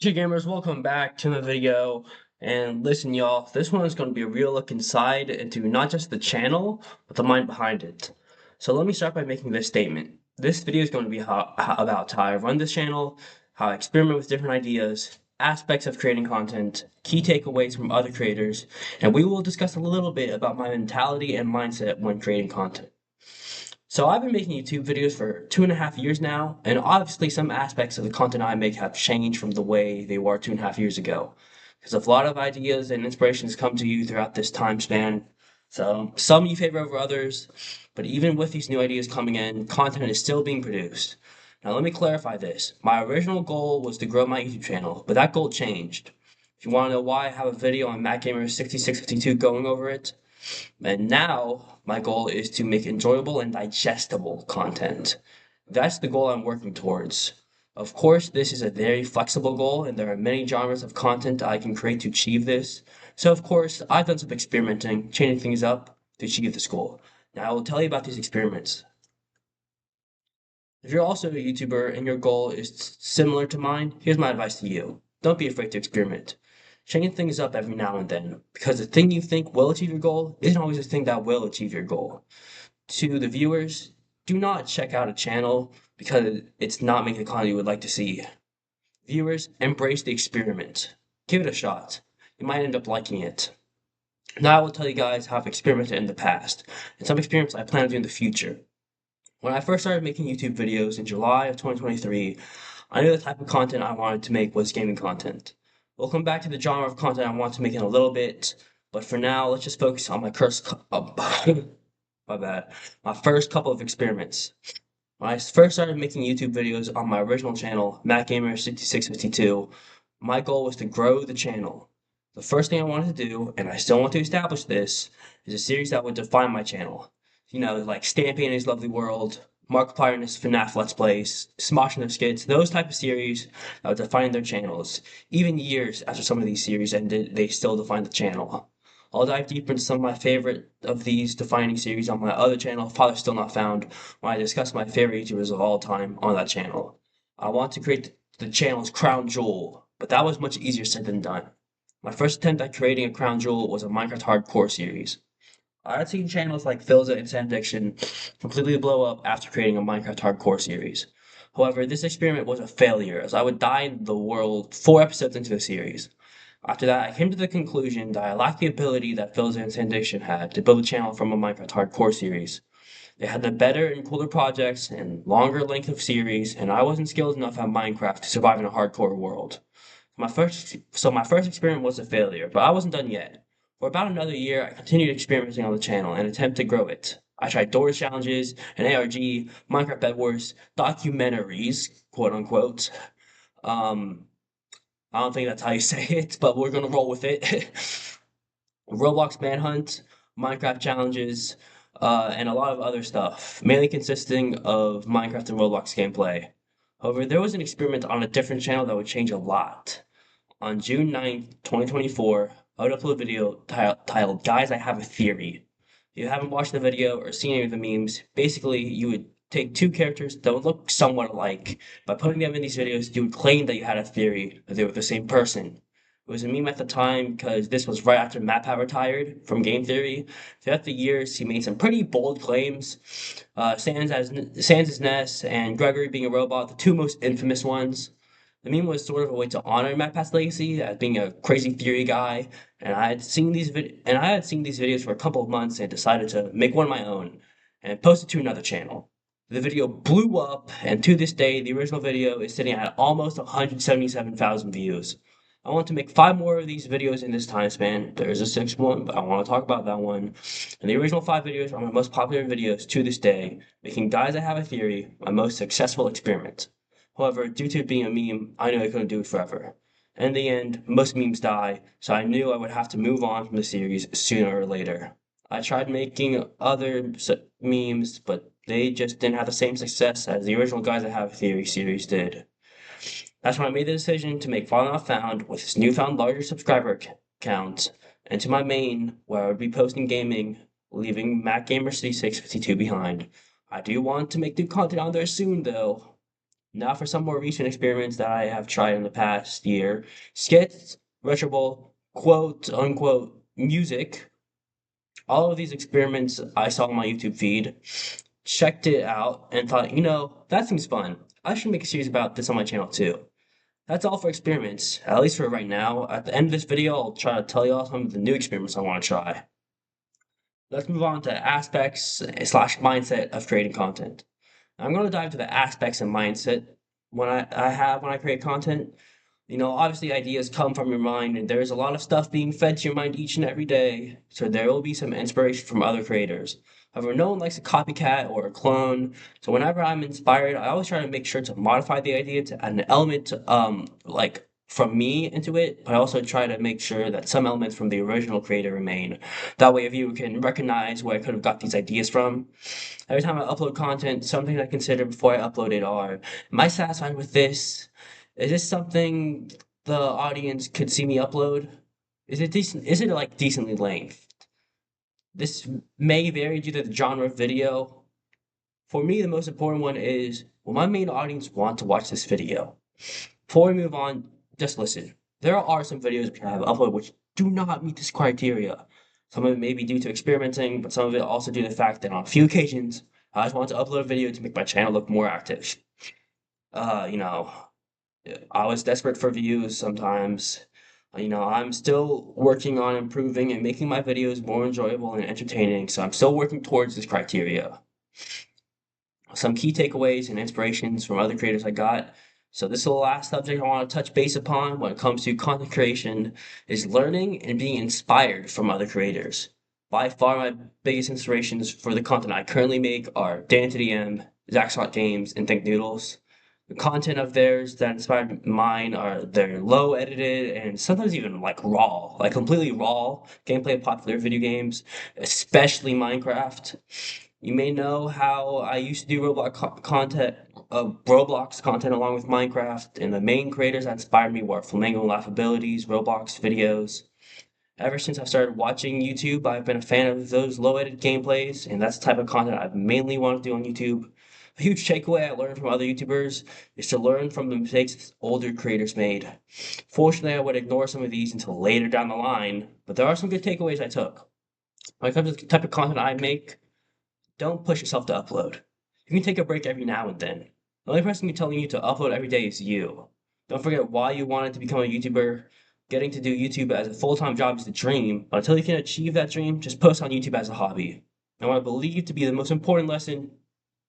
Hey gamers, welcome back to the video. And listen, y'all, this one is going to be a real look inside into not just the channel, but the mind behind it. So let me start by making this statement. This video is going to be about how I run this channel, how I experiment with different ideas, aspects of creating content, key takeaways from other creators, and we will discuss a little bit about my mentality and mindset when creating content. So I've been making YouTube videos for 2.5 years now, and obviously some aspects of the content I make have changed from the way they were 2.5 years ago. Because a lot of ideas and inspirations come to you throughout this time span. So some you favor over others, but even with these new ideas coming in, content is still being produced. Now let me clarify this. My original goal was to grow my YouTube channel, but that goal changed. If you want to know why, I have a video on MacGamer6652 going over it. And now my goal is to make enjoyable and digestible content. That's the goal I'm working towards. Of course, this is a very flexible goal, and there are many genres of content I can create to achieve this. So, of course, I've done some experimenting, changing things up to achieve this goal. Now, I will tell you about these experiments. If you're also a YouTuber and your goal is similar to mine, here's my advice to you. Don't be afraid to experiment. Change things up every now and then, because the thing you think will achieve your goal isn't always the thing that will achieve your goal. To the viewers, do not check out a channel because it's not making the content you would like to see. Viewers, embrace the experiment. Give it a shot. You might end up liking it. Now I will tell you guys how I've experimented in the past, and some experiments I plan to do in the future. When I first started making YouTube videos in July of 2023, I knew the type of content I wanted to make was gaming content. We'll come back to the genre of content I want to make in a little bit, but for now, let's just focus on my bad, my first couple of experiments. When I first started making YouTube videos on my original channel, MacGamer6652, my goal was to grow the channel. The first thing I wanted to do, and I still want to establish this, is a series that would define my channel. Like Stampy and His Lovely World, Markiplier and his FNAF Let's Plays, Smosh and their skits, those type of series that would define their channels. Even years after some of these series ended, they still define the channel. I'll dive deeper into some of my favorite of these defining series on my other channel, Father Still Not Found, when I discuss my favorite YouTubers of all time on that channel. I want to create the channel's crown jewel, but that was much easier said than done. My first attempt at creating a crown jewel was a Minecraft hardcore series. I had seen channels like Philza and Sandiction completely blow up after creating a Minecraft hardcore series. However, this experiment was a failure, as I would die in the world 4 episodes into the series. After that, I came to the conclusion that I lacked the ability that Philza and Sandiction had to build a channel from a Minecraft hardcore series. They had the better and cooler projects and longer length of series, and I wasn't skilled enough at Minecraft to survive in a hardcore world. My first experiment was a failure, but I wasn't done yet. For about another year, I continued experimenting on the channel and attempt to grow it. I tried Doors challenges, an ARG, Minecraft Bed Wars, documentaries, quote unquote. Um, I don't think that's how you say it, but we're gonna roll with it. Roblox Manhunt, Minecraft challenges, and a lot of other stuff, mainly consisting of Minecraft and Roblox gameplay. However, there was an experiment on a different channel that would change a lot. On June 9th, 2024, I would upload a video titled Guys, I Have a Theory. If you haven't watched the video or seen any of the memes, basically you would take two characters that would look somewhat alike. By putting them in these videos, you would claim that you had a theory that they were the same person. It was a meme at the time because this was right after MatPat retired from Game Theory. Throughout the years, he made some pretty bold claims. Sans' Ness and Gregory being a robot, the two most infamous ones. The meme was sort of a way to honor MatPat's legacy as being a crazy theory guy, and I had seen these videos for a couple of months and decided to make one of my own and post it to another channel. The video blew up, and to this day, the original video is sitting at almost 177,000 views. I want to make 5 more of these videos in this time span. There's a sixth one, but I want to talk about that one. And the original 5 videos are my most popular videos to this day, making Guys I Have a Theory my most successful experiment. However, due to it being a meme, I knew I couldn't do it forever. In the end, most memes die, so I knew I would have to move on from the series sooner or later. I tried making other memes, but they just didn't have the same success as the original Guys I Have a Theory series did. That's when I made the decision to make Fallout Not Found with its newfound larger subscriber count, and to my main, where I would be posting gaming, leaving MacGamer 6652 behind. I do want to make new content on there soon, though. Now for some more recent experiments that I have tried in the past year. Skits, Retrable, quote unquote music. All of these experiments I saw on my YouTube feed, checked it out, and thought, that seems fun. I should make a series about this on my channel too. That's all for experiments, at least for right now. At the end of this video, I'll try to tell y'all some of the new experiments I want to try. Let's move on to aspects slash mindset of creating content. I'm going to dive to the aspects and mindset when I create content. Obviously ideas come from your mind, and there's a lot of stuff being fed to your mind each and every day. So there will be some inspiration from other creators. However, no one likes a copycat or a clone. So whenever I'm inspired, I always try to make sure to modify the idea to add an element, like from me into it, but I also try to make sure that some elements from the original creator remain. That way, a viewer can recognize where I could have got these ideas from. Every time I upload content, something I consider before I upload it are, am I satisfied with this? Is this something the audience could see me upload? Is it decent? Is it like decently length? This may vary due to the genre of video. For me, the most important one is, will my main audience want to watch this video? Before we move on, just listen. There are some videos which I have uploaded which do not meet this criteria. Some of it may be due to experimenting, but some of it also due to the fact that on a few occasions, I just want to upload a video to make my channel look more active. Uh, you know, I was desperate for views sometimes. I'm still working on improving and making my videos more enjoyable and entertaining, so I'm still working towards this criteria. Some key takeaways and inspirations from other creators I got. So this is the last subject I want to touch base upon when it comes to content creation is learning and being inspired from other creators. By far my biggest inspirations for the content I currently make are Dan2DM, Zach Scott Games, and Think Noodles. The content of theirs that inspired mine are they're low edited and sometimes even like raw, like completely raw gameplay of popular video games, especially Minecraft. You may know how I used to do Roblox content along with Minecraft, and the main creators that inspired me were Flamingo and Laughabilities, Roblox videos. Ever since I started watching YouTube, I've been a fan of those low-edited gameplays, and that's the type of content I mainly want to do on YouTube. A huge takeaway I learned from other YouTubers is to learn from the mistakes older creators made. Fortunately, I would ignore some of these until later down the line, but there are some good takeaways I took. When it comes to the type of content I make, don't push yourself to upload. You can take a break every now and then. The only person telling you to upload every day is you. Don't forget why you wanted to become a YouTuber. Getting to do YouTube as a full-time job is the dream, but until you can achieve that dream, just post on YouTube as a hobby. And what I believe to be the most important lesson,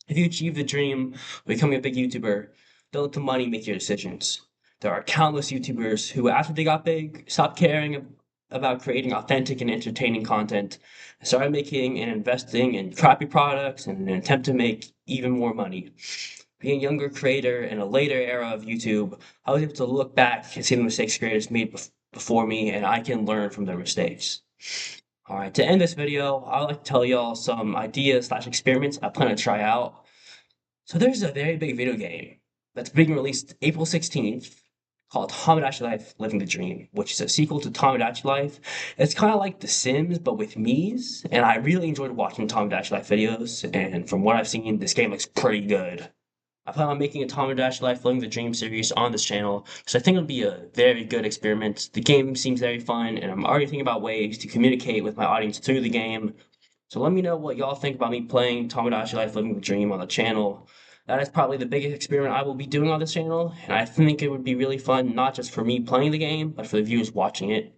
if you achieve the dream of becoming a big YouTuber, don't let the money make your decisions. There are countless YouTubers who, after they got big, stopped caring about creating authentic and entertaining content and started making and investing in crappy products in an attempt to make even more money. Being a younger creator in a later era of YouTube, I was able to look back and see the mistakes creators made before me, and I can learn from their mistakes. All right, to end this video, I'd like to tell y'all some ideas slash experiments I plan to try out. So there's a very big video game that's being released April 16th called Tomodachi Life Living the Dream, which is a sequel to Tomodachi Life. It's kind of like The Sims, but with Mii's, and I really enjoyed watching Tomodachi Life videos, and from what I've seen, this game looks pretty good. I plan on making a Tomodachi Life Living the Dream series on this channel, so I think it'll be a very good experiment. The game seems very fun, and I'm already thinking about ways to communicate with my audience through the game. So let me know what y'all think about me playing Tomodachi Life Living the Dream on the channel. That is probably the biggest experiment I will be doing on this channel, and I think it would be really fun, not just for me playing the game, but for the viewers watching it.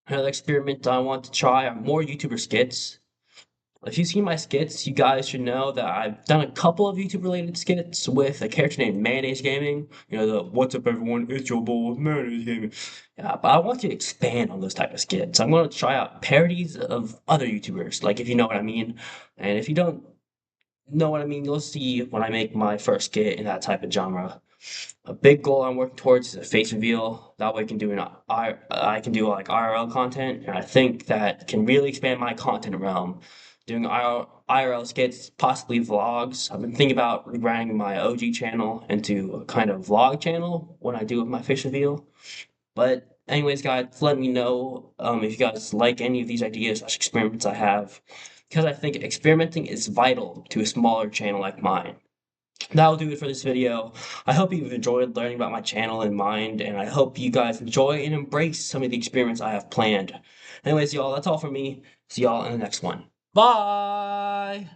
Another experiment I want to try are more YouTuber skits. If you've seen my skits, you guys should know that I've done a couple of YouTube related skits with a character named Mayonnaise Gaming. The "What's up everyone, it's your boy Mayonnaise Gaming." Yeah, but I want to expand on those type of skits. I'm going to try out parodies of other YouTubers, like if you know what I mean. And if you don't know what I mean, you'll see when I make my first skit in that type of genre. A big goal I'm working towards is a face reveal. That way I can do like IRL content, and I think that can really expand my content realm. Doing IRL skits, possibly vlogs. I've been thinking about rebranding my OG channel into a kind of vlog channel when I do with my face reveal. But anyways, guys, let me know if you guys like any of these ideas slash experiments I have, because I think experimenting is vital to a smaller channel like mine. that'll do it for this video. I hope you've enjoyed learning about my channel and mind, and I hope you guys enjoy and embrace some of the experiments I have planned. Anyways, y'all, that's all for me. See y'all in the next one. Bye!